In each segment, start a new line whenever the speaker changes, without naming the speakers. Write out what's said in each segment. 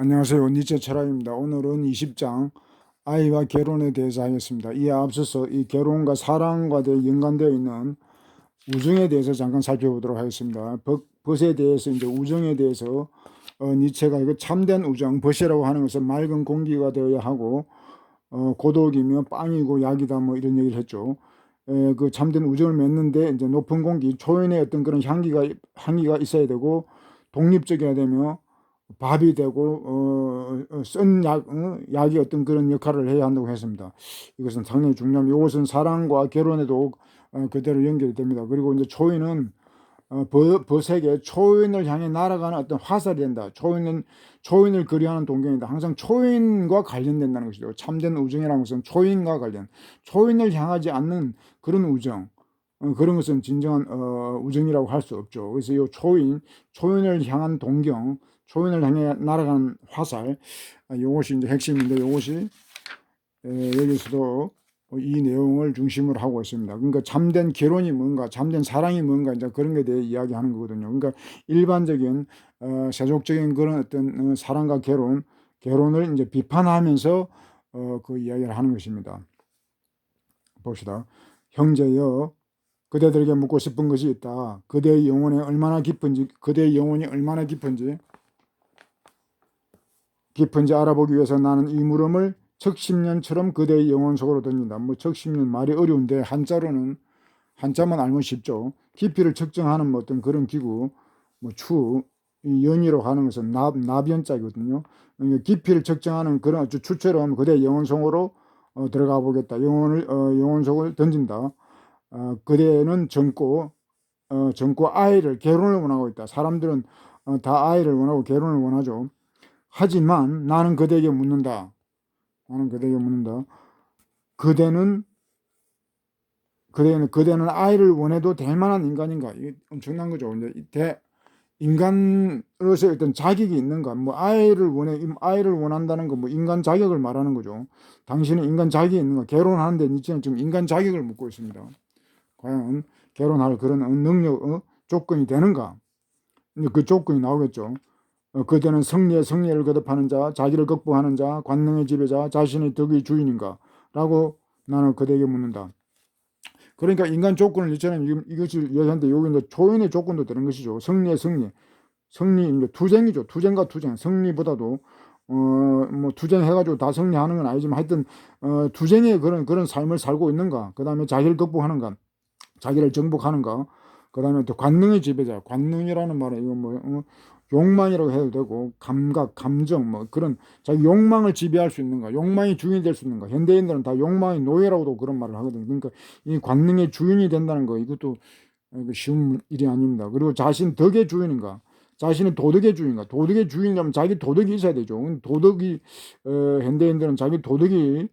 안녕하세요. 니체 철학입니다. 오늘은 20장 아이와 결혼에 대해서 하겠습니다. 이에 앞서서 이 결혼과 사랑과 연관되어 있는 우정에 대해서 잠깐 살펴보도록 하겠습니다. 벗에 대해서 이제 우정에 대해서 니체가 이거 참된 우정, 벗이라고 하는 것은 맑은 공기가 되어야 하고 고독이며 빵이고 약이다 뭐 이런 얘기를 했죠. 그 참된 우정을 맺는데 이제 높은 공기, 초인의 어떤 그런 향기가 있어야 되고 독립적이어야 되며 밥이 되고 쓴 약이 어떤 그런 역할을 해야 한다고 했습니다. 이것은 상당히 중요합니다. 이것은 사랑과 결혼에도 그대로 연결이 됩니다. 그리고 이제 초인은 벗에게 초인을 향해 날아가는 어떤 화살이 된다. 초인을 그리하는 동경이다. 항상 초인과 관련된다는 것이죠. 참된 우정이라는 것은 초인과 관련, 초인을 향하지 않는 그런 우정, 그런 것은 진정한 우정이라고 할 수 없죠. 그래서 이 초인을 향한 동경, 초인을 향해 날아가는 화살, 이것이 이제 핵심인데, 이것이 여기서도 이 내용을 중심으로 하고 있습니다. 그러니까 참된 결혼이 뭔가, 참된 사랑이 뭔가, 이제 그런 것에 대해 이야기하는 거거든요. 그러니까 일반적인 세속적인 그런 어떤 사랑과 결혼을 이제 비판하면서 그 이야기를 하는 것입니다. 봅시다. 형제여, 그대들에게 묻고 싶은 것이 있다. 그대의 영혼이 얼마나 깊은지 알아보기 위해서 나는 이 물음을 척심년처럼 그대의 영혼 속으로 던진다. 뭐 척심년 말이 어려운데 한자만 알면 쉽죠. 깊이를 측정하는 뭐 어떤 그런 기구, 이 연이라고 하는 것은 나변자거든요. 그러니까 깊이를 측정하는 그런 추처럼 그대의 영혼 속으로 들어가 보겠다. 영혼 속을 던진다. 그대는 젊고 아이를 결혼을 원하고 있다. 사람들은 다 아이를 원하고 결혼을 원하죠. 하지만 나는 그대에게 묻는다. 그대는 아이를 원해도 될 만한 인간인가? 이게 엄청난 거죠. 이제 인간으로서 어떤 자격이 있는가? 뭐 아이를 원한다는 거, 뭐 인간 자격을 말하는 거죠. 당신은 인간 자격이 있는가? 결혼하는데 니체는 지금 인간 자격을 묻고 있습니다. 과연 결혼할 그런 조건이 되는가? 그 조건이 나오겠죠. 그대는 승리를 거듭하는 자, 자기를 극복하는 자, 관능의 지배자, 자신의 덕의 주인인가? 라고 나는 그대에게 묻는다. 그러니까 인간 조건을 이처럼 이것을 이야기하는데 여기 이제 초인의 조건도 되는 것이죠. 승리, 이제 투쟁이죠. 투쟁과 투쟁. 승리보다도 뭐 투쟁해가지고 다 승리하는 건 아니지만 하여튼 투쟁의 그런 삶을 살고 있는가? 그 다음에 자기를 극복하는가? 자기를 정복하는가? 그 다음에 또 관능의 지배자. 관능이라는 말은 이거 욕망이라고 해도 되고, 감각, 감정, 뭐 그런 자기 욕망을 지배할 수 있는가? 욕망이 주인이 될 수 있는가? 현대인들은 다 욕망의 노예라고도 그런 말을 하거든요. 그러니까 이 관능의 주인이 된다는 거, 이것도 쉬운 일이 아닙니다. 그리고 자신 덕의 주인인가? 자신의 도덕의 주인인가? 도덕의 주인이라면 자기 도덕이 있어야 되죠. 현대인들은 자기 도덕이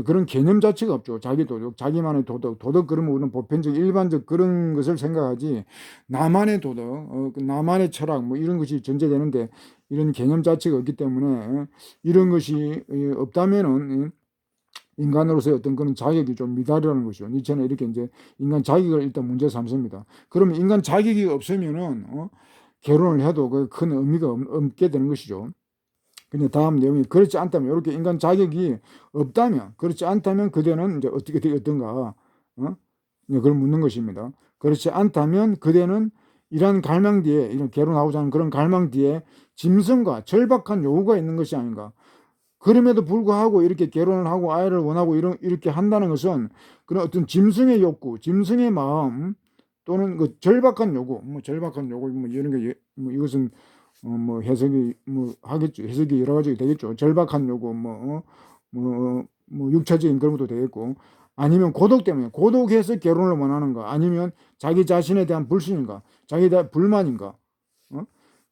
그런 개념 자체가 없죠. 자기 도덕, 자기만의 도덕 그러면 우리는 보편적, 일반적 그런 것을 생각하지, 나만의 도덕, 나만의 철학, 뭐 이런 것이 전제되는데, 이런 개념 자체가 없기 때문에 이런 것이 없다면은 인간으로서의 어떤 그런 자격이 좀 미달이라는 것이죠. 니체는 이렇게 이제 인간 자격을 일단 문제 삼습니다. 그러면 인간 자격이 없으면은 결혼을 해도 그 큰 의미가 없게 되는 것이죠. 근데 다음 내용이 그렇지 않다면, 이렇게 인간 자격이 없다면, 그렇지 않다면 그대는 이제 어떻게 되었던가, 그걸 묻는 것입니다. 그렇지 않다면 그대는 이런 갈망 뒤에, 이런 결혼하고자 하는 그런 갈망 뒤에 짐승과 절박한 요구가 있는 것이 아닌가. 그럼에도 불구하고 이렇게 결혼을 하고 아이를 원하고 이렇게 한다는 것은 그런 어떤 짐승의 욕구, 짐승의 마음, 또는 그 절박한 요구, 뭐 이런 게, 뭐 이것은 뭐 해석이 뭐 하겠죠. 해석이 여러 가지가 되겠죠. 절박한 요구, 뭐 육체적인 그런 것도 되겠고, 아니면 고독 때문에, 고독해서 결혼을 원하는가, 아니면 자기 자신에 대한 불신인가, 자기에 대한 불만인가.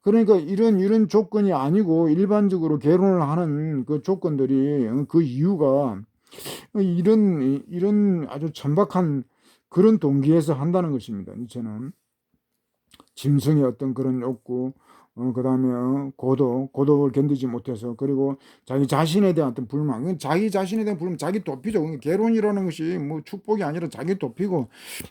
그러니까 이런 조건이 아니고 일반적으로 결혼을 하는 그 조건들이, 그 이유가 이런 아주 천박한 그런 동기에서 한다는 것입니다. 저는 짐승의 어떤 그런 욕구, 그 다음에 고독을 견디지 못해서, 그리고 자기 자신에 대한 어떤 불만, 자기 자신에 대한 불만, 자기 도피죠. 그러니까 결혼이라는 것이 뭐 축복이 아니라 자기 도피고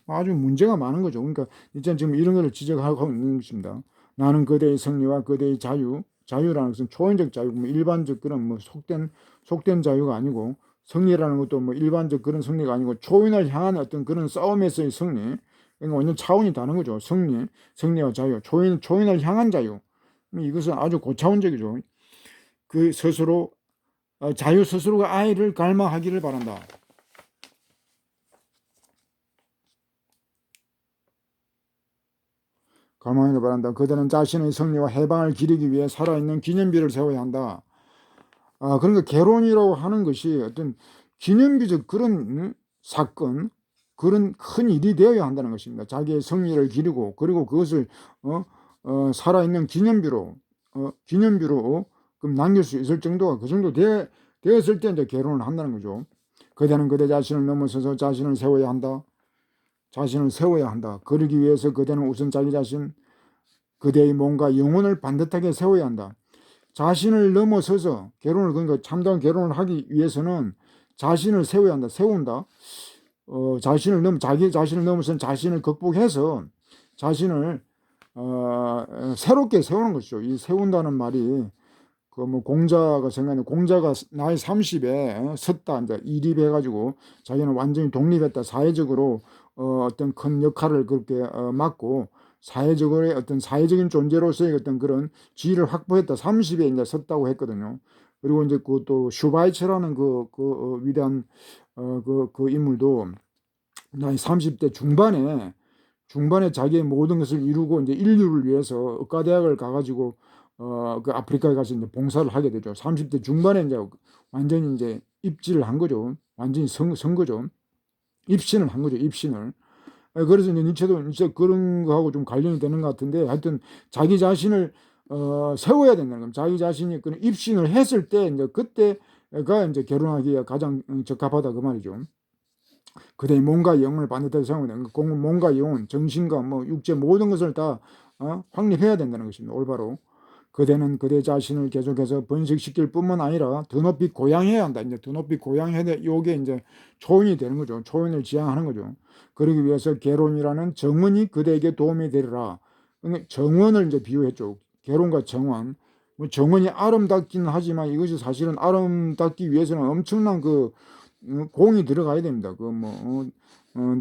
아주 문제가 많은 거죠. 그러니까 이제는 지금 이런 것을 지적하고 있는 것입니다. 나는 그대의 승리와 그대의 자유, 자유라는 것은 초인적 자유, 뭐 일반적 그런 뭐 속된 자유가 아니고, 승리라는 것도 뭐 일반적 그런 승리가 아니고 초인을 향한 어떤 그런 싸움에서의 승리. 그러니까 완전 차원이 다른 거죠. 승리와 자유, 초인을 향한 자유. 이것은 아주 고차원적이죠. 그 스스로 자유 스스로가 아이를 갈망하기를 바란다. 갈망하기를 바란다. 그들은 자신의 승리와 해방을 기리기 위해 살아있는 기념비를 세워야 한다. 그러니까 개론이라고 하는 것이 어떤 기념비적 그런 사건, 그런 큰 일이 되어야 한다는 것입니다. 자기의 승리를 기리고, 그리고 그것을 살아있는 기념비로 그럼 남길 수 있을 정도가 그 정도 되었을 때 이제 개론을 한다는 거죠. 그대는 그대 자신을 넘어서서 자신을 세워야 한다. 자신을 세워야 한다. 그러기 위해서 그대는 우선 자기 자신, 그대의 몸과 영혼을 반듯하게 세워야 한다. 자신을 넘어서서 그러니까 참다운 결혼을 하기 위해서는 자신을 세워야 한다. 세운다. 자기 자신을 넘어서는 자신을 극복해서 자신을 새롭게 세우는 것이죠. 이 세운다는 말이 그 뭐 공자가 생각하는 공자가 나이 30에 섰다 이제 이립해가지고 자기는 완전히 독립했다. 사회적으로 어떤 큰 역할을 그렇게 맡고 사회적으로의 어떤 사회적인 존재로서의 어떤 그런 지위를 확보했다. 30에 이제 섰다고 했거든요. 그리고 이제 그 또 슈바이처라는 위대한 그 인물도 나이 30대 중반에 자기의 모든 것을 이루고 이제 인류를 위해서 의과대학을 가가지고 그 아프리카에 가서 이제 봉사를 하게 되죠. 30대 중반에 이제 완전히 이제 입지를 한 거죠. 완전히 선 거죠. 입신을 한 거죠. 입신을. 그래서 이제 니체도 진짜 그런 거하고 좀 관련이 되는 것 같은데, 하여튼 자기 자신을 세워야 된다는 겁니다. 자기 자신이 그런 입신을 했을 때 이제 그때가 이제 결혼하기가 가장 적합하다 그 말이죠. 그대의 몸과 영을 반듯하게 세우면 되는 거. 몸과 영혼, 정신과 뭐 육체 모든 것을 다 확립해야 된다는 것입니다. 올바로. 그대는 그대 자신을 계속해서 번식시킬 뿐만 아니라 더 높이 고양해야 한다. 이제 더 높이 고양해야 돼. 요게 이제 초인이 되는 거죠. 초인을 지향하는 거죠. 그러기 위해서 개론이라는 정원이 그대에게 도움이 되리라. 그러니까 정원을 이제 비유했죠. 개론과 정원. 뭐 정원이 아름답기는 하지만 이것이 사실은 아름답기 위해서는 엄청난 공이 들어가야 됩니다.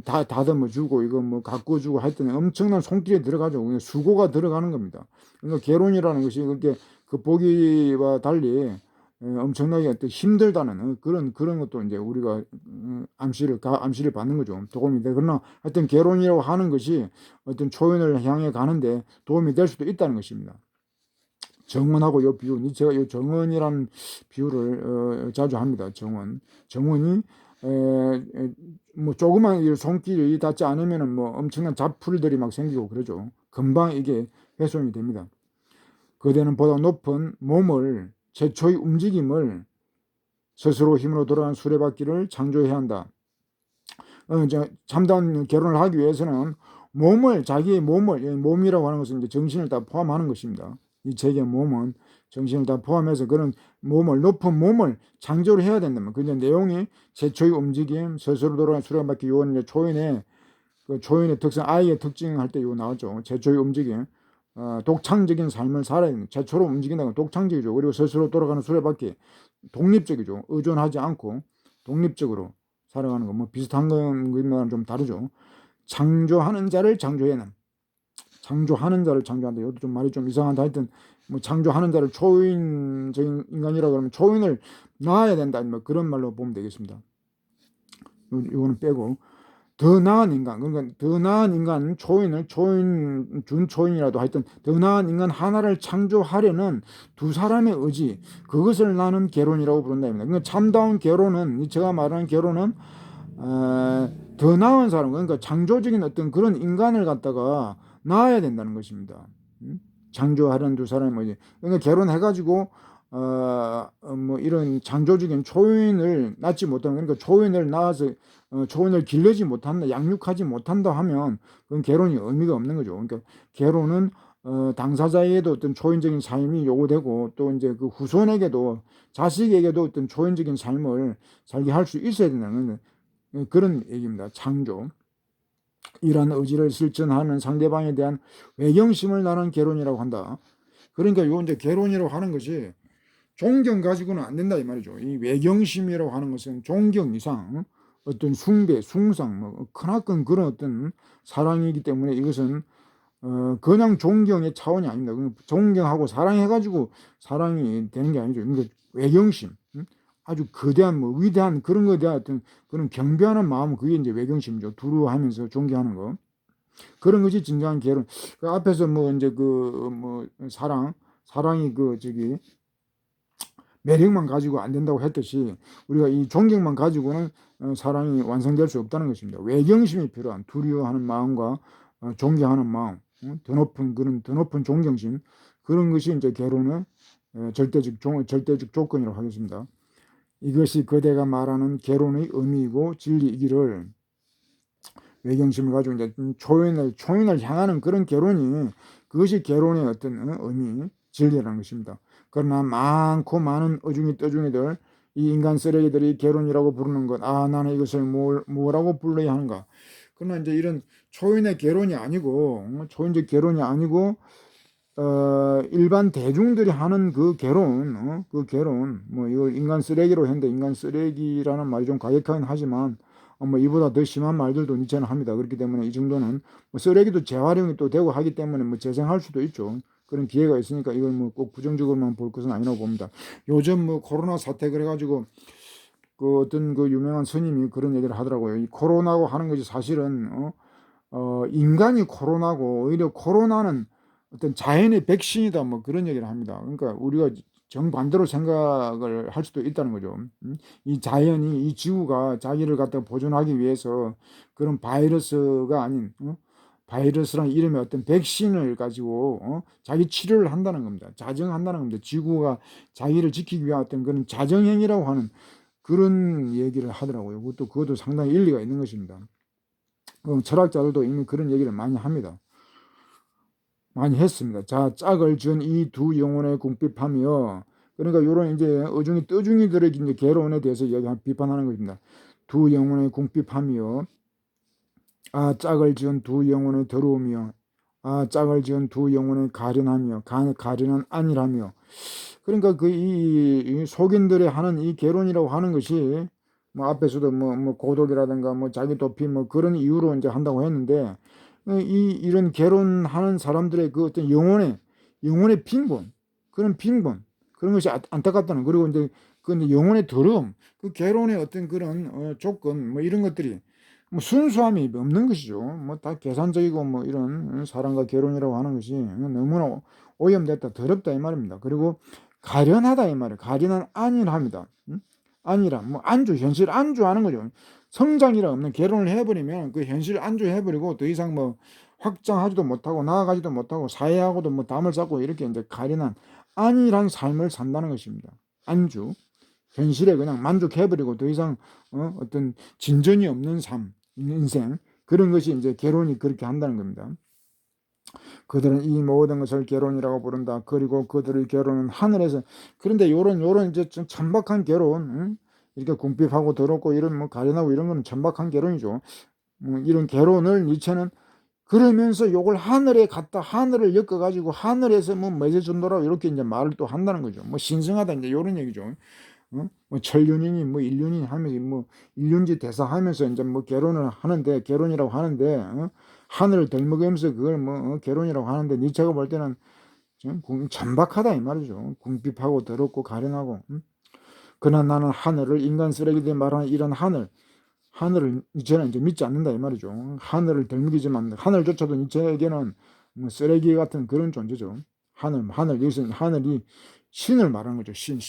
다 다듬어 주고 이거 뭐 가꾸어 주고 하여튼 엄청난 손길이 들어가죠. 수고가 들어가는 겁니다. 그러니까 개론이라는 것이 그렇게 그 보기와 달리 엄청나게 또 힘들다는 그런 것도 이제 우리가 암시를 받는 거죠. 도움이 돼. 그러나 하여튼 개론이라고 하는 것이 어떤 초연을 향해 가는데 도움이 될 수도 있다는 것입니다. 정원하고 요 비유, 제가 요 정원이라는 비유를 자주 합니다. 정원이 뭐 조그만 손길이 닿지 않으면은 뭐 엄청난 잡풀들이 막 생기고 그러죠. 금방 이게 훼손이 됩니다. 그대는 보다 높은 몸을 최초의 움직임을 스스로 힘으로 돌아가는 수레바퀴를 창조해야 한다. 참다운 결혼을 하기 위해서는 자기의 몸이라고 하는 것은 이제 정신을 다 포함하는 것입니다. 이 제게 몸은 정신을 다 포함해서 그런 높은 몸을 창조를 해야 된다면, 그 내용이 최초의 움직임, 스스로 돌아가는 수레바퀴, 요건 초인의 특성, 아이의 특징할 때 이거 나왔죠. 최초의 움직임, 독창적인 삶을 살아야 됩니다. 최초로 움직인다는 건 독창적이죠. 그리고 스스로 돌아가는 수레바퀴, 독립적이죠. 의존하지 않고 독립적으로 살아가는 거. 뭐 비슷한 건과는 좀 다르죠. 창조하는 자를 창조한다. 이것도 좀 말이 좀 이상한데, 하여튼 뭐 창조하는 자를 초인적인 인간이라 그러면 초인을 낳아야 된다. 뭐 그런 말로 보면 되겠습니다. 이거는 빼고. 더 나은 인간, 그러니까 더 나은 인간 준초인이라도 하여튼 더 나은 인간 하나를 창조하려는 두 사람의 의지, 그것을 나는 개론이라고 부른다. 그러니까 참다운 개론은, 제가 말하는 개론은 더 나은 사람, 그러니까 창조적인 어떤 그런 인간을 갖다가 낳아야 된다는 것입니다. 창조하려는 두 사람의 의지. 그러니까 결혼해가지고 뭐 이런 창조적인 초인을 낳지 못하는, 그러니까 초인을 낳아서 초인을 길러지 못한다, 양육하지 못한다 하면 그건 개론이 의미가 없는 거죠. 그러니까 개론은 당사자에게도 어떤 초인적인 삶이 요구되고, 또 이제 그 후손에게도, 자식에게도 어떤 초인적인 삶을 살게 할 수 있어야 된다는 그런 얘기입니다. 창조. 이러한 의지를 실천하는 상대방에 대한 외경심을 나는 개론이라고 한다. 그러니까 요 이제 개론이라고 하는 것이 존경 가지고는 안 된다 이 말이죠. 이 외경심이라고 하는 것은 존경 이상 어떤 숭배, 숭상, 뭐 크나큰 그런 어떤 사랑이기 때문에 이것은 그냥 존경의 차원이 아닙니다. 존경하고 사랑해가지고 사랑이 되는 게 아니죠. 그러니까 외경심, 아주 거대한 뭐 위대한 그런 거에 대한 어떤 그런 경배하는 마음, 그게 이제 외경심이죠. 두루하면서 존경하는 거. 그런 것이 진정한 개론. 그 앞에서 뭐 이제 그 뭐 사랑이 그 저기 매력만 가지고 안 된다고 했듯이 우리가 이 존경만 가지고는 사랑이 완성될 수 없다는 것입니다. 외경심이 필요한 두려워하는 마음과 존경하는 마음, 더 높은 존경심, 그런 것이 이제 결혼의 절대적 조건이라고 하겠습니다. 이것이 그대가 말하는 결혼의 의미이고 진리이기를, 외경심을 가지고 이제 초인을 향하는 그런 결혼이, 그것이 결혼의 어떤 의미, 진리라는 것입니다. 그러나 많고 많은 어중이 떠중이들, 이 인간 쓰레기들이 결혼이라고 부르는 것, 나는 이것을 뭐라고 불러야 하는가. 그러나 이제 이런 초인의 결혼이 아니고, 초인적 결혼이 아니고, 일반 대중들이 하는 그 결혼, 뭐 이걸 인간 쓰레기로 했는데, 인간 쓰레기라는 말이 좀 과격하긴 하지만, 뭐 이보다 더 심한 말들도 니체는 합니다. 그렇기 때문에 이 정도는 뭐 쓰레기도 재활용이 또 되고 하기 때문에 뭐 재생할 수도 있죠. 그런 기회가 있으니까 이걸 뭐 꼭 부정적으로만 볼 것은 아니라고 봅니다. 요즘 뭐 코로나 사태 그래가지고 그 어떤 그 유명한 스님이 그런 얘기를 하더라고요. 이 코로나고 하는 것이 사실은 인간이 코로나고, 오히려 코로나는 어떤 자연의 백신이다, 뭐 그런 얘기를 합니다. 그러니까 우리가 정반대로 생각을 할 수도 있다는 거죠. 이 자연이, 이 지구가 자기를 갖다 보존하기 위해서 그런 바이러스가 아닌, 바이러스라는 이름의 어떤 백신을 가지고 자기 치료를 한다는 겁니다. 자정한다는 겁니다. 지구가 자기를 지키기 위한 어떤 그런 자정행위라고 하는 그런 얘기를 하더라고요. 그것도 상당히 일리가 있는 것입니다. 철학자들도 이미 그런 얘기를 많이 합니다. 많이 했습니다. 자, 짝을 지은 이 두 영혼의 궁핍하며, 그러니까 요런 이제 어중이 떠중이들의 이제 괴로움에 대해서 비판하는 것입니다. 두 영혼의 궁핍하며, 짝을 지은 두 영혼의 더러우며, 짝을 지은 두 영혼의 가련하며, 가련한 안일하며. 그러니까 이 속인들의 하는 이 결혼이라고 하는 것이, 뭐 앞에서도 뭐 고독이라든가 뭐 자기 도피 뭐 그런 이유로 이제 한다고 했는데, 이런 결혼하는 사람들의 그 어떤 영혼의 빈곤, 그런 것이 안타깝다는. 그리고 이제 그 이제 영혼의 더러움, 그 결혼의 어떤 그런 조건, 뭐 이런 것들이 뭐 순수함이 없는 것이죠. 뭐 다 계산적이고 뭐 이런 사랑과 결혼이라고 하는 것이 너무나 오염됐다, 더럽다 이 말입니다. 그리고 가련하다 이 말이에요. 가련한 안일합니다. 안일함, 뭐 현실 안주하는 거죠. 성장이라 없는 결혼을 해버리면 그 현실 안주해버리고 더 이상 뭐 확장하지도 못하고 나아가지도 못하고 사회하고도 뭐 담을 쌓고 이렇게 이제 가련한 안일한 삶을 산다는 것입니다. 안주, 현실에 그냥 만족해버리고 더 이상 어떤 진전이 없는 삶, 인생, 그런 것이 이제 결혼이 그렇게 한다는 겁니다. 그들은 이 모든 것을 결혼이라고 부른다. 그리고 그들의 결혼은 하늘에서. 그런데 요런 이제 좀 천박한 결혼, 이렇게 궁핍하고 더럽고 이런 뭐 가련하고 이런 거는 천박한 결혼이죠. 이런 결혼을 니체는 그러면서 요걸 하늘에 갖다 하늘을 엮어가지고 하늘에서 뭐 맺어준다라고 이렇게 이제 말을 또 한다는 거죠. 뭐 신성하다 이제 요런 얘기죠. 뭐 천륜이니 뭐 일륜이니 하면서 뭐 일륜지 대사하면서 이제 뭐 결혼이라고 하는데 하늘을 덜먹으면서 그걸 뭐 결혼이라고 하는데, 니체가 볼 때는 좀 천박하다 이 말이죠. 궁핍하고 더럽고 가련하고. 그러나 나는 하늘을, 인간 쓰레기들이 말하는 이런 하늘을 니체는 이제 믿지 않는다 이 말이죠. 하늘을 덜먹이지만 하늘조차도 니체에게는 뭐 쓰레기 같은 그런 존재죠. 여기서 하늘이 신을 말하는 거죠. 신.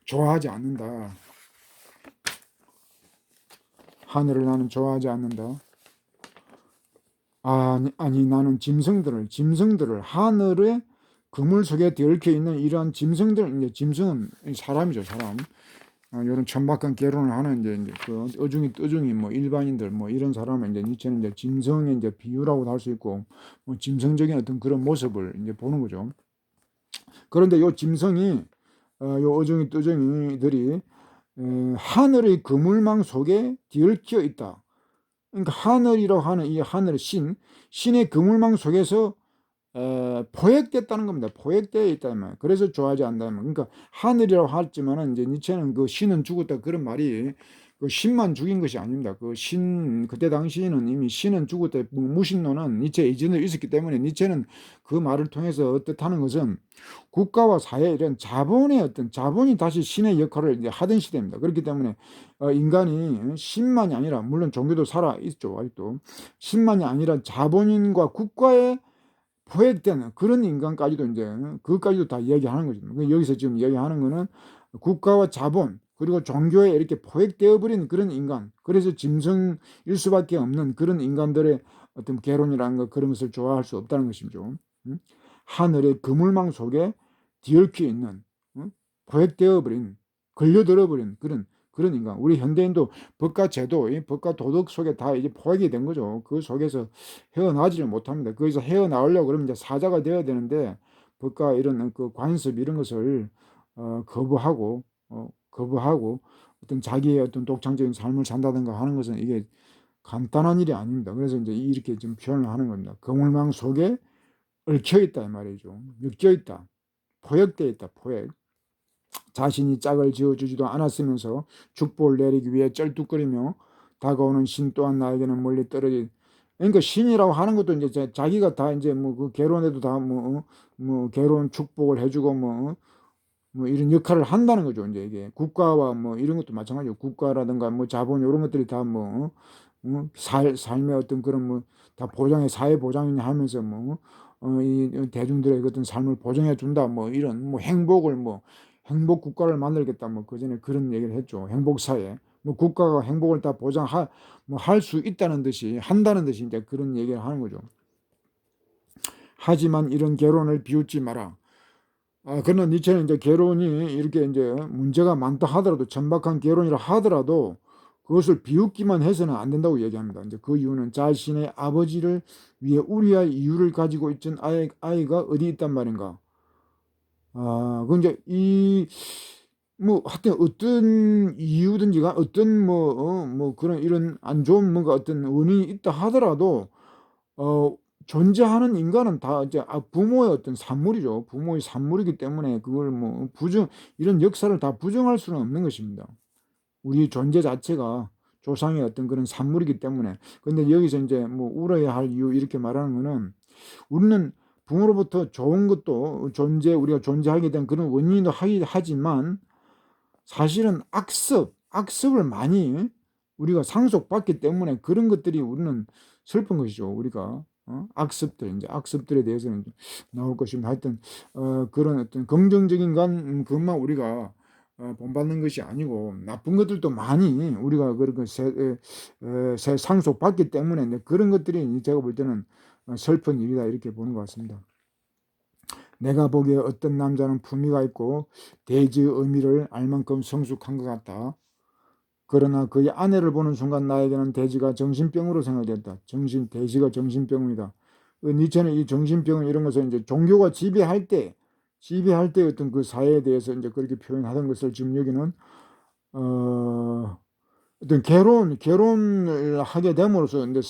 좋아하지 않는다. 하늘을 나는 좋아하지 않는다. 아니 나는 짐승들을 하늘의 그물 속에 얽혀 있는 이러한 짐승들, 이제 짐승은 사람이죠, 사람. 이런 천박한 결혼을 하는 이제 그 어중이 뭐 일반인들 뭐 이런 사람은 이제 니체는 이제 짐승의 이제 비유라고도 할 수 있고, 뭐 짐승적인 어떤 그런 모습을 이제 보는 거죠. 그런데 요 짐승이 요 어중이들이 하늘의 그물망 속에 얽혀 있다. 그러니까 하늘이라고 하는 이 하늘의 신의 그물망 속에서 포획됐다는 겁니다. 포획되어 있다면. 그래서 좋아하지 않다면. 그러니까 하늘이라고 하지만은 이제 니체는 그 신은 죽었다 그런 말이 그 신만 죽인 것이 아닙니다. 그 신, 그때 당시에는 이미 신은 죽었다. 무신론은 니체 이전에 있었기 때문에 니체는 그 말을 통해서 뜻하는 것은 국가와 사회 이런 자본의 어떤 자본이 다시 신의 역할을 이제 하던 시대입니다. 그렇기 때문에 인간이 신만이 아니라 물론 종교도 살아 있죠. 아직도 신만이 아니라 자본인과 국가의 포획되는 그런 인간까지도 이제 그것까지도 다 이야기하는 거죠. 여기서 지금 이야기하는 거는 국가와 자본 그리고 종교에 이렇게 포획되어 버린 그런 인간, 그래서 짐승일 수밖에 없는 그런 인간들의 어떤 개론이라는 것, 그런 것을 좋아할 수 없다는 것이죠. 하늘의 그물망 속에 뒤얽혀 있는, 포획되어 버린, 걸려들어 버린 그런 인간. 우리 현대인도 법과 제도, 법과 도덕 속에 다 이제 포획이 된 거죠. 그 속에서 헤어나지를 못합니다. 거기서 헤어나오려고 그러면 이제 사자가 되어야 되는데, 법과 이런 그 관습 이런 것을 거부하고 어떤 자기의 어떤 독창적인 삶을 산다든가 하는 것은 이게 간단한 일이 아닙니다. 그래서 이제 이렇게 좀 표현을 하는 겁니다. 거물망 속에 얽혀 있다 이 말이죠. 묶여 있다. 포획되어 있다. 포획. 자신이 짝을 지어주지도 않았으면서 축복을 내리기 위해 쩔뚝거리며 다가오는 신 또한 나에게는 멀리 떨어진. 그러니까 신이라고 하는 것도 이제 자기가 다 이제 뭐 그 개론에도 다 뭐 개론 축복을 해주고 뭐 이런 역할을 한다는 거죠. 이제 이게 국가와 뭐 이런 것도 마찬가지고 국가라든가 뭐 자본 이런 것들이 다 뭐 삶의 어떤 그런 뭐 다 보장해 사회 보장이냐 하면서 이 대중들의 어떤 삶을 보장해 준다 뭐 이런 뭐 행복을 뭐 행복 국가를 만들겠다 뭐 그전에 그런 얘기를 했죠. 행복 사회 뭐 국가가 행복을 다 보장할 뭐 할 수 있다는 듯이 한다는 듯이 이제 그런 얘기를 하는 거죠. 하지만 이런 개론을 비웃지 마라. 그러나 니체는 이제 개론이 이렇게 이제 문제가 많다 하더라도 천박한 개론이라 하더라도 그것을 비웃기만 해서는 안 된다고 얘기합니다. 이제 그 이유는 자신의 아버지를 위해 우려할 이유를 가지고 있던 아이가 어디 있단 말인가. 그 이제 뭐 하여튼 어떤 이유든지가 어떤 뭐 그런 이런 안 좋은 뭔가 어떤 원인이 있다 하더라도 어, 존재하는 인간은 다 이제 부모의 어떤 산물이죠. 부모의 산물이기 때문에 그걸 뭐 이런 역사를 다 부정할 수는 없는 것입니다. 우리 존재 자체가 조상의 어떤 그런 산물이기 때문에. 근데 여기서 이제 뭐 울어야 할 이유 이렇게 말하는 거는 우리는 부모로부터 좋은 것도 우리가 존재하게 된 그런 원인도 하지만 사실은 악습을 많이 우리가 상속받기 때문에 그런 것들이 우리는 슬픈 것이죠. 우리가 이제 악습들에 대해서는 나올 것입니다. 하여튼 그런 어떤 긍정적인 것만 우리가 본받는 것이 아니고 나쁜 것들도 많이 우리가 그렇게 상속받기 때문에 그런 것들이 제가 볼 때는 슬픈 일이다 이렇게 보는 것 같습니다. 내가 보기에 어떤 남자는 품위가 있고 대지의 의미를 알 만큼 성숙한 것 같다. 그러나 그의 아내를 보는 순간 나에게는 대지가 정신병으로 생각됐다. 대지가 정신병이다. 니체는 이 정신병 이런 것을 이제 종교가 지배할 때 어떤 그 사회에 대해서 이제 그렇게 표현하던 것을 지금 여기는 어떤 개론을 하게 됨으로써 이제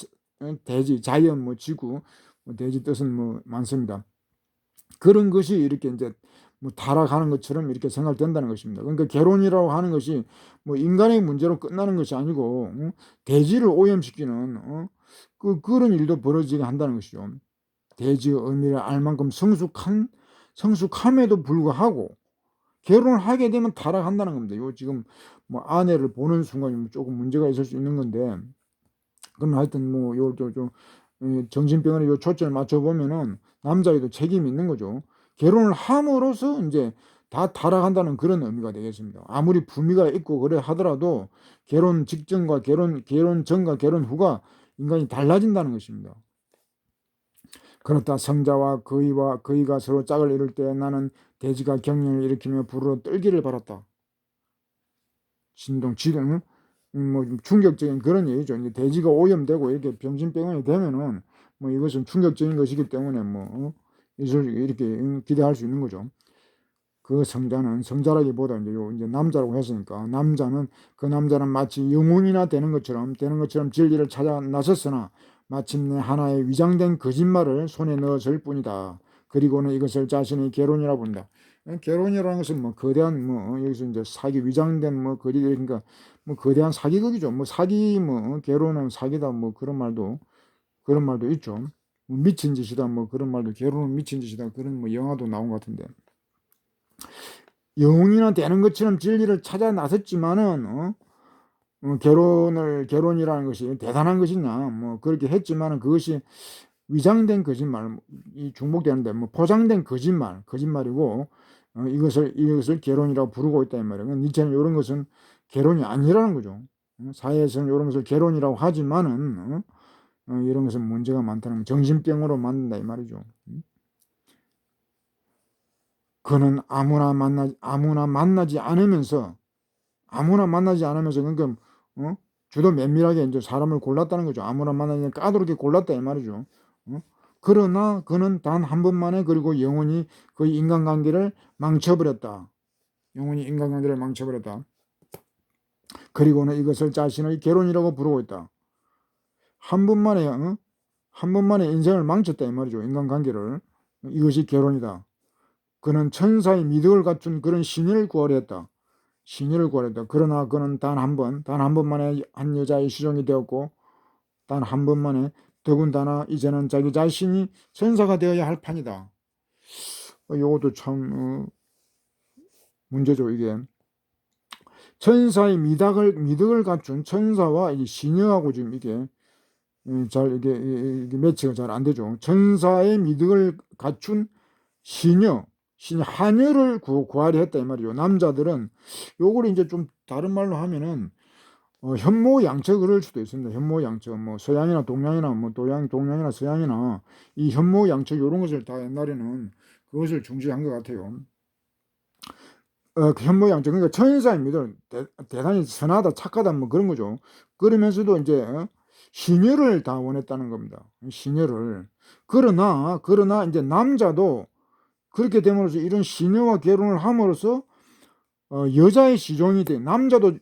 대지, 자연, 뭐 지구, 대지 뜻은 뭐 많습니다. 그런 것이 이렇게 이제 뭐 타락하는 것처럼 이렇게 생각된다는 것입니다. 그러니까 개론이라고 하는 것이 뭐 인간의 문제로 끝나는 것이 아니고 대지를 오염시키는 그런 일도 벌어지게 한다는 것이죠. 대지의 의미를 알 만큼 성숙함에도 불구하고 결혼을 하게 되면 타락한다는 겁니다. 요 지금 뭐 아내를 보는 순간 조금 문제가 있을 수 있는 건데, 그럼 하여튼 뭐요 정신병원에 요 초점을 맞춰 보면은 남자에도 책임이 있는 거죠. 결혼을 함으로써 이제 다 타락한다는 그런 의미가 되겠습니다. 아무리 품위가 있고 그래 하더라도 결혼 직전과 결혼 전과 결혼 후가 인간이 달라진다는 것입니다. 그렇다 성자와 그이가 서로 짝을 이룰 때 나는 대지가 경련을 일으키며 불으로 떨기를 바랐다. 지등 뭐 충격적인 그런 얘기죠. 이제 대지가 오염되고 이렇게 병신병원이 되면은 뭐 이것은 충격적인 것이기 때문에 이렇게 기대할 수 있는 거죠. 그 성자라기보다 이제 남자라고 했으니까 그 남자는 마치 영웅이나 되는 것처럼 진리를 찾아 나섰으나 마침내 하나의 위장된 거짓말을 손에 넣었을 뿐이다. 그리고는 이것을 자신의 결혼이라 본다. 결혼이라는 것은 뭐 거대한 뭐 여기서 이제 사기 위장된 뭐 거리 그러니까 뭐 거대한 사기극이죠. 뭐 사기 뭐 결혼은 사기다 뭐 그런 말도 있죠. 뭐 미친 짓이다 뭐 그런 말도 결혼은 미친 짓이다 그런 뭐 영화도 나온 것 같은데 영웅이나 되는 것처럼 진리를 찾아 나섰지만은 결혼이라는 것이 대단한 것이냐 뭐 그렇게 했지만은 그것이 위장된 거짓말 이 중복되는데 뭐 포장된 거짓말이고 이것을 결혼이라고 부르고 있다 이 말이에요. 니체는 이런 것은 결혼이 아니라는 거죠. 사회에서는 이런 것을 결혼이라고 하지만은 이런 것은 문제가 많다는 정신병으로 만든다 이 말이죠. 그는 아무나 만나지 않으면서 그러니까 주도 면밀하게 이제 사람을 골랐다는 거죠. 아무나 만나지 까다롭게 골랐다 이 말이죠. 그러나 그는 단 한 번만에 그리고 영원히 그 인간관계를 망쳐버렸다. 그리고는 이것을 자신의 결혼이라고 부르고 있다. 한 번만에 인생을 망쳤다 이 말이죠. 인간관계를. 이것이 결혼이다. 그는 천사의 미덕을 갖춘 그런 신을 구하려 했다. 그러나 그는 단 한 번만에 한 여자의 시종이 되었고, 단 한 번만에 더군다나 이제는 자기 자신이 천사가 되어야 할 판이다. 이것도 참 문제죠. 이게 천사의 미덕을 갖춘 천사와 이 시녀하고 지금 이게 이게 매치가 잘 안 되죠. 천사의 미덕을 갖춘 시녀 하녀를 구하려 했다 이 말이죠. 남자들은 요걸 이제 좀 다른 말로 하면은 현모양처 그럴 수도 있습니다. 현모양처 뭐 서양이나 동양이나 뭐 동양이나 서양이나 이 현모양처 요런 것을 다 옛날에는 그것을 중시한 것 같아요. 그 현모양처 그러니까 천사입니다. 대단히 선하다 착하다 뭐 그런 거죠. 그러면서도 이제 시녀를 다 원했다는 겁니다. 시녀를. 그러나 이제 남자도 그렇게 됨으로써 이런 시녀와 결혼을 함으로써 여자의 시종이 돼 남자도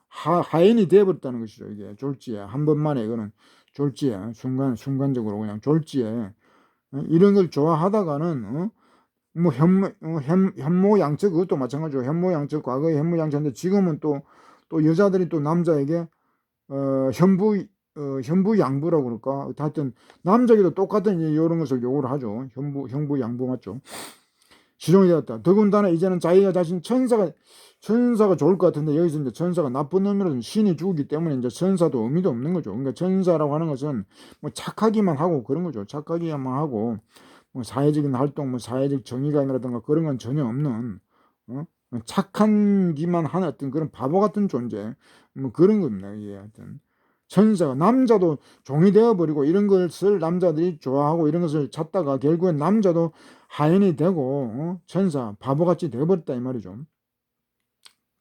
하인이 되어버렸다는 것이죠. 이게 졸지에 한 번만에 이거는 졸지에 순간적으로 그냥 졸지에 이런 걸 좋아하다가는 뭐 현모양처 그것도 마찬가지죠. 현모양처 과거에 현모양처인데 지금은 또 여자들이 또 남자에게 현부양부라고 그럴까? 하여튼 남자에게도 똑같은 이런 것을 요구를 하죠. 현부양부 맞죠? 시종이 되었다. 더군다나 이제는 자기가 자신 천사가 좋을 것 같은데 여기서 이제 천사가 나쁜 놈이라서 신이 죽기 때문에 이제 천사도 의미도 없는 거죠. 그러니까 천사라고 하는 것은 뭐 착하기만 하고 그런 거죠. 착하기만 하고 뭐 사회적인 활동, 뭐 사회적 정의감이라든가 그런 건 전혀 없는 착한 기만 하는 어떤 그런 바보 같은 존재 뭐 그런 겁니다. 이게 하여튼 천사가 남자도 종이 되어버리고 이런 것을 남자들이 좋아하고 이런 것을 찾다가 결국엔 남자도 하인이 되고 천사 바보같이 되어버렸다 이 말이죠.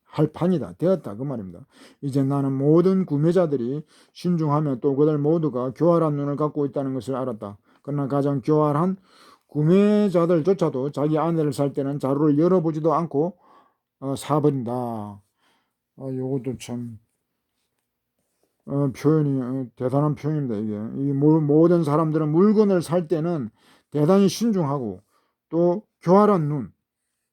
할 판이다 되었다 그 말입니다. 이제 나는 모든 구매자들이 신중하며 또 그들 모두가 교활한 눈을 갖고 있다는 것을 알았다. 그러나 가장 교활한 구매자들조차도 자기 아내를 살 때는 자루를 열어보지도 않고 사버린다. 요것도 참 표현이 대단한 표현입니다. 이게 모든 사람들은 물건을 살 때는 대단히 신중하고 또 교활한 눈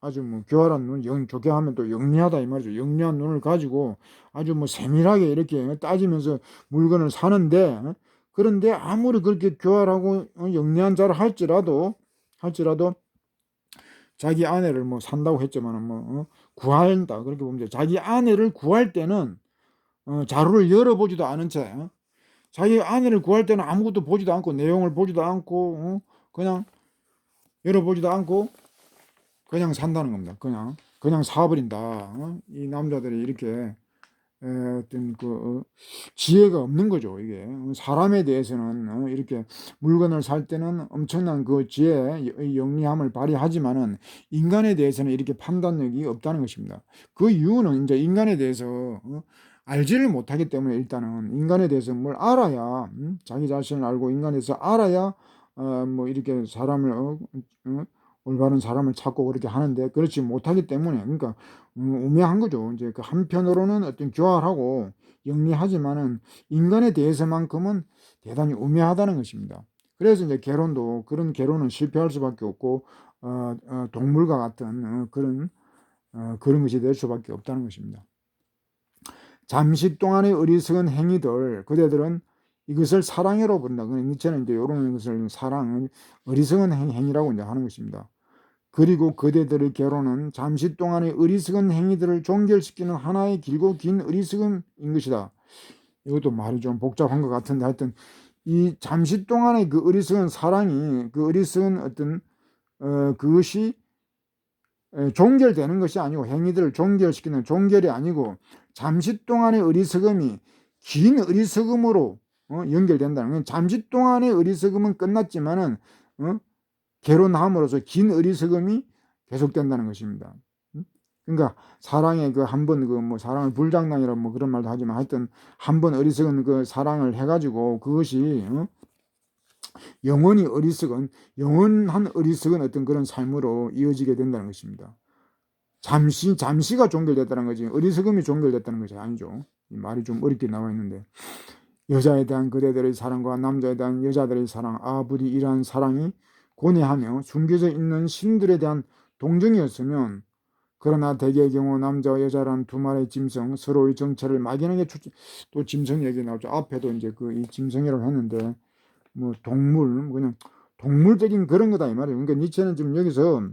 아주 뭐 교활한 눈 좋게 하면 또 영리하다 이 말이죠. 영리한 눈을 가지고 아주 뭐 세밀하게 이렇게 따지면서 물건을 사는데 그런데 아무리 그렇게 교활하고 영리한 자를 할지라도 자기 아내를 뭐 산다고 했지만 뭐 구한다 그렇게 보면 돼. 자기 아내를 구할 때는 자료를 열어보지도 않은 채 자기 아내를 구할 때는 아무것도 보지도 않고 내용을 보지도 않고 그냥 열어보지도 않고 그냥 산다는 겁니다. 그냥 사버린다. 이 남자들이 이렇게 어떤 그 지혜가 없는 거죠. 이게 사람에 대해서는 이렇게 물건을 살 때는 엄청난 그 지혜, 영리함을 발휘하지만은 인간에 대해서는 이렇게 판단력이 없다는 것입니다. 그 이유는 이제 인간에 대해서 알지를 못하기 때문에 일단은 인간에 대해서 뭘 알아야 자기 자신을 알고 인간에 대해서 알아야 뭐 이렇게 사람을 올바른 사람을 찾고 그렇게 하는데 그렇지 못하기 때문에 그러니까 우매한 거죠. 이제 그 한편으로는 어떤 교활하고 영리하지만은 인간에 대해서만큼은 대단히 우매하다는 것입니다. 그래서 이제 개론도 그런 개론은 실패할 수밖에 없고 동물과 같은 그런 것이 될 수밖에 없다는 것입니다. 잠시 동안의 어리석은 행위들 그대들은 이것을 사랑으로 본다. 니체는 이제 이런 것을 사랑, 어리석은 행위라고 이제 하는 것입니다. 그리고 그대들의 결혼은 잠시 동안의 어리석은 행위들을 종결시키는 하나의 길고 긴 어리석음인 것이다. 이것도 말이 좀 복잡한 것 같은데 하여튼 이 잠시 동안의 그 어리석은 사랑이 그 어리석은 어떤 그것이 종결되는 것이 아니고 행위들을 종결시키는 종결이 아니고 잠시 동안의 어리석음이 긴 어리석음으로 연결된다는 건 잠시 동안의 어리석음은 끝났지만은 결혼함으로써 긴 어리석음이 계속된다는 것입니다. 그러니까 사랑의 그 한 번 그 뭐 사랑을 불장난이라 뭐 그런 말도 하지만 하여튼 한 번 어리석은 그 사랑을 해가지고 그것이 영원히 어리석은 영원한 어리석은 어떤 그런 삶으로 이어지게 된다는 것입니다. 잠시가 종결됐다는 거지 어리석음이 종결됐다는 것이 아니죠. 이 말이 좀 어렵게 나와 있는데 여자에 대한 그대들의 사랑과 남자에 대한 여자들의 사랑 아부디 이러한 사랑이 고뇌하며 숨겨져 있는 신들에 대한 동정이었으면 그러나 대개의 경우 남자와 여자란 두 마리의 짐승 서로의 정체를 막연하게 또 짐승 얘기 나오죠. 앞에도 이제 그 이 짐승이라고 했는데 뭐 동물 그냥 동물적인 그런 거다 이 말이에요. 그러니까 니체는 지금 여기서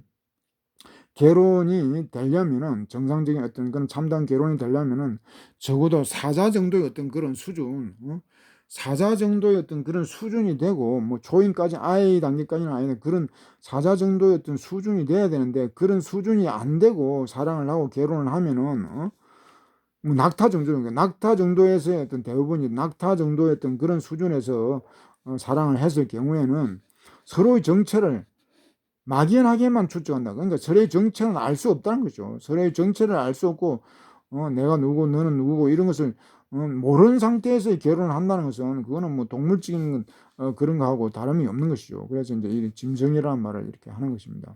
개론이 되려면은 정상적인 어떤 그런 참다운 개론이 되려면은 적어도 사자 정도의 어떤 그런 수준, 사자 정도의 어떤 그런 수준이 되고 뭐 초인까지 아이 단계까지는 아닌데 그런 사자 정도의 어떤 수준이 돼야 되는데 그런 수준이 안 되고 사랑을 하고 결혼을 하면은 뭐 낙타 정도는 낙타 정도에서의 어떤 대부분이 낙타 정도의 어떤 그런 수준에서 사랑을 했을 경우에는 서로의 정체를 막연하게만 추측한다. 그러니까 서로의 정체는 알 수 없다는 거죠. 서로의 정체를 알 수 없고 내가 누구고 너는 누구고 이런 것을 모르는 상태에서 결혼을 한다는 것은 그거는 뭐 동물적인 그런 거하고 다름이 없는 것이죠. 그래서 이제 이 짐승이라는 말을 이렇게 하는 것입니다.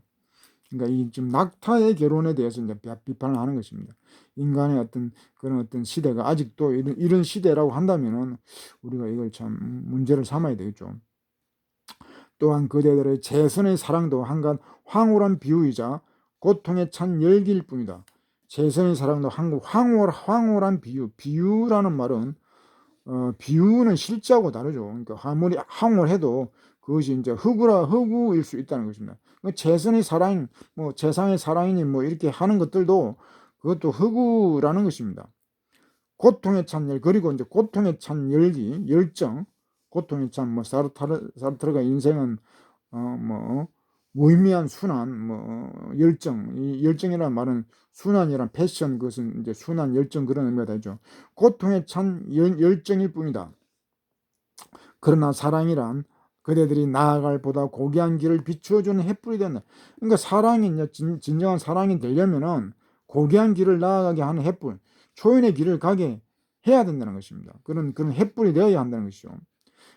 그러니까 이 지금 낙타의 결혼에 대해서 이제 비판을 하는 것입니다. 인간의 어떤 그런 어떤 시대가 아직도 이런 시대라고 한다면은 우리가 이걸 참 문제를 삼아야 되겠죠. 또한 그대들의 최선의 사랑도 한간 황홀한 비유이자 고통에 찬 열기일 뿐이다. 최선의 사랑도 한간 황홀한 비유라는 말은 비유는 실제하고 다르죠. 그러니까 아무리 황홀해도 그것이 이제 흑우일 수 있다는 것입니다. 최선의 사랑, 뭐 최상의 사랑이니 뭐 이렇게 하는 것들도 그것도 흑우라는 것입니다. 고통에 찬 열, 그리고 이제 고통에 찬 열기, 열정, 고통에 찬 뭐 사르트르가 인생은 뭐 무의미한 순환, 뭐 열정, 이 열정이라는 말은 순환이란 패션, 그것은 이제 순환, 열정 그런 의미가 되죠. 고통에 찬 열정일 뿐이다. 그러나 사랑이란 그대들이 나아갈 보다 고귀한 길을 비추어주는 햇불이 된다. 그러니까 사랑이 이제 진정한 사랑이 되려면은 고귀한 길을 나아가게 하는 햇불, 초인의 길을 가게 해야 된다는 것입니다. 그런 햇불이 되어야 한다는 것이죠.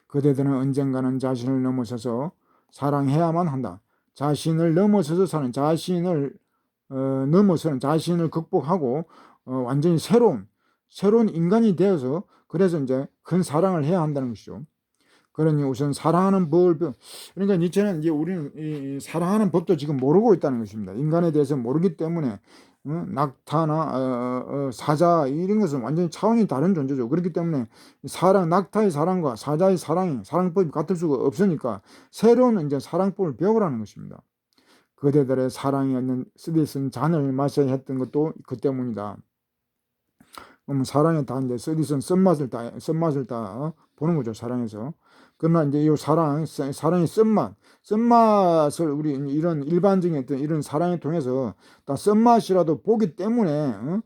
그대들은 언젠가는 자신을 넘어서서 사랑해야만 한다. 자신을 넘어서서 사는 자신을 넘어서는 자신을 극복하고 완전히 새로운 인간이 되어서 그래서 이제 큰 사랑을 해야 한다는 것이죠. 그러니 우선 사랑하는 법을 그러니까 니체는 이제 우리는 이 사랑하는 법도 지금 모르고 있다는 것입니다. 인간에 대해서 모르기 때문에 낙타나 사자 이런 것은 완전히 차원이 다른 존재죠. 그렇기 때문에 낙타의 사랑과 사자의 사랑법이 같을 수가 없으니까 새로운 이제 사랑법을 배우라는 것입니다. 그대들의 사랑이었는 쓰디쓴 잔을 마셔야 했던 것도 그 때문이다. 그러면 사랑에 다 이제 쓰디쓴 쓴맛을 다 보는 거죠. 사랑에서. 그러나 이제 이 사랑의 쓴맛을 우리 이런 일반적인 어떤 이런 사랑을 통해서 다 쓴맛이라도 보기 때문에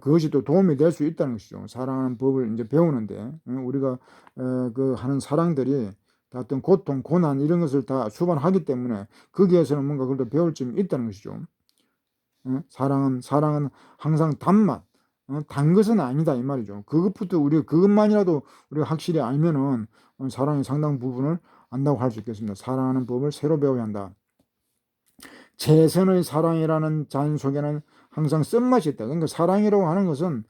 그것이 또 도움이 될 수 있다는 것이죠. 사랑하는 법을 이제 배우는데 우리가 그 하는 사랑들이 다 어떤 고통, 고난 이런 것을 다 수반하기 때문에 거기에서는 뭔가 그걸 배울 점이 있다는 것이죠. 사랑은 항상 단맛. 단 것은 아니다 이 말이죠. 그것만이라도 우리가 확실히 알면은 사랑의 상당 부분을 안다고 할 수 있겠습니다. 사랑하는 법을 새로 배워야 한다. 최선의 사랑이라는 잔 속에는 항상 쓴맛이 있다. 그러니까 사랑이라고 하는 것은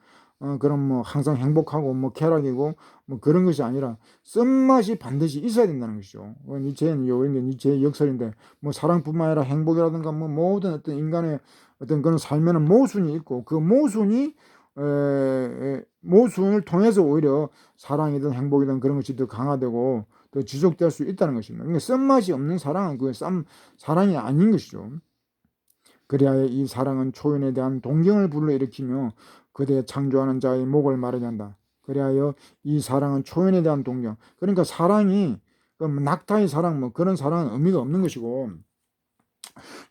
그런 뭐 항상 행복하고 뭐 쾌락이고 뭐 그런 것이 아니라 쓴맛이 반드시 있어야 된다는 것이죠. 니체는 이게 니체의 역설인데 뭐 사랑뿐만 아니라 행복이라든가 뭐 모든 어떤 인간의 어떤 그런 삶에는 모순이 있고 그 모순을 통해서 오히려 사랑이든 행복이든 그런 것이 더 강화되고 더 지속될 수 있다는 것입니다. 그러니까 쓴맛이 없는 사랑은 그 사랑이 아닌 것이죠. 그리하여 이 사랑은 초연에 대한 동경을 불러일으키며 그대의 창조하는 자의 목을 마르게 한다. 그리하여 이 사랑은 초연에 대한 동경. 그러니까 사랑이 낙타의 사랑 뭐 그런 사랑은 의미가 없는 것이고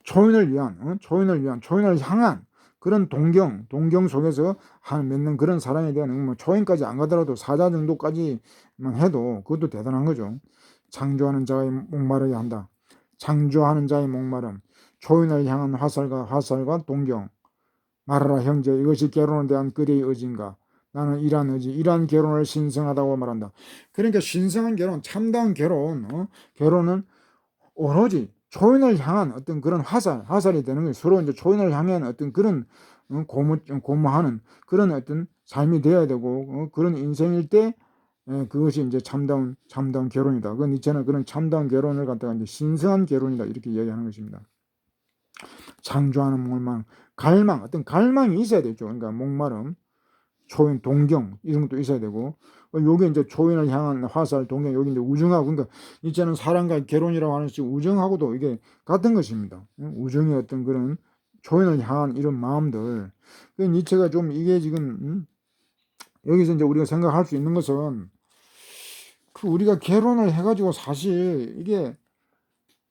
초연을 향한 그런 동경 속에서 맺는 그런 사랑에 대한 뭐 초연까지 안 가더라도 사자 정도까지만 해도 그것도 대단한 거죠. 창조하는 자의 목마르게 한다. 창조하는 자의 목마름. 초연을 향한 화살과 동경. 말하라 형제, 이것이 결혼에 대한 그대의 의지인가? 나는 이러한 결혼을 신성하다고 말한다. 그러니까 신성한 결혼, 참다운 결혼은 오로지 초연을 향한 어떤 그런 화살이 되는 거예요. 서로 이제 초연을 향한 어떤 그런 고무하는 그런 어떤 삶이 되어야 되고 그런 인생일 때 그것이 이제 참다운 결혼이다. 그건 이제는 그런 참다운 결혼을 갖다가 이제 신성한 결혼이다 이렇게 이야기하는 것입니다. 창조하는 목마름, 어떤 갈망이 있어야 되죠. 그러니까 목마름, 초연, 동경 이런 것도 있어야 되고 요게 이제 초연을 향한 화살, 동경 여기 이제 우정하고 그러니까 이제는 사랑과 결혼이라고 하는 것이 우정하고도 이게 같은 것입니다. 우정의 어떤 그런 초연을 향한 이런 마음들. 니체가 좀 이게 지금 여기서 이제 우리가 생각할 수 있는 것은 그 우리가 결혼을 해가지고 사실 이게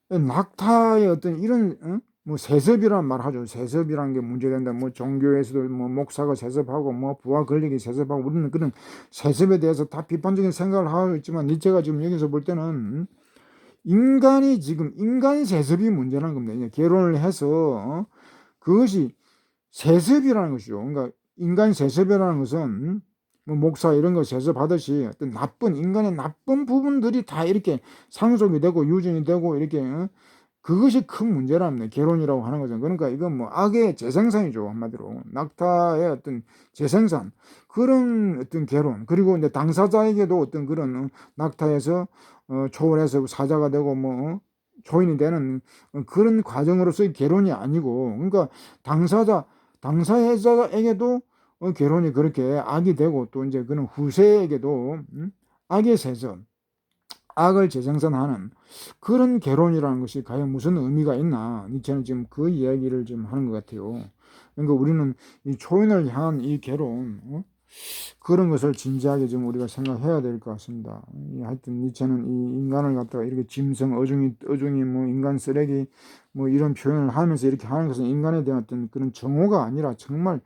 낙타의 어떤 이런 뭐 세습이란 말 하죠. 세습이라는 게 문제된다. 뭐 종교에서도 뭐 목사가 세습하고 뭐 부하 권력이 세습하고 우리는 그런 세습에 대해서 다 비판적인 생각을 하고 있지만 니체가 지금 여기서 볼 때는 인간이 지금 인간 세습이 문제라는 겁니다. 결혼을 해서 그것이 세습이라는 것이죠. 그러니까 인간 세습이라는 것은 뭐 목사 이런 거 세습하듯이 어떤 인간의 나쁜 부분들이 다 이렇게 상속이 되고 유전이 되고 이렇게 그것이 큰 문제랍니다. 결혼이라고 하는 것은. 그러니까 이건 뭐 악의 재생산이죠. 한마디로. 낙타의 어떤 재생산. 그런 어떤 결혼. 그리고 이제 당사자에게도 어떤 그런 낙타에서 초월해서 사자가 되고 뭐 초인이 되는 그런 과정으로서의 결혼이 아니고 그러니까 당사자에게도 결혼이 그렇게 악이 되고 또 이제 그런 후세에게도 악의 세전 악을 재생산하는 그런 결혼이라는 것이 과연 무슨 의미가 있나? 저는 지금 그 이야기를 지금 하는 것 같아요. 그러니까 우리는 이 초인을 향한 이 결혼, 그런 것을 진지하게 좀 우리가 생각해야 될 것 같습니다. 하여튼 니체는 이 인간을 갖다가 이렇게 짐승, 어중이 뭐 인간 쓰레기 뭐 이런 표현을 하면서 이렇게 하는 것은 인간에 대한 어떤 그런 정오가 아니라 정말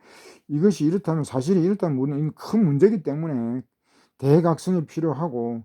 이것이 이렇다면 사실이 이렇다면 우리는 큰 문제이기 때문에 대각성이 필요하고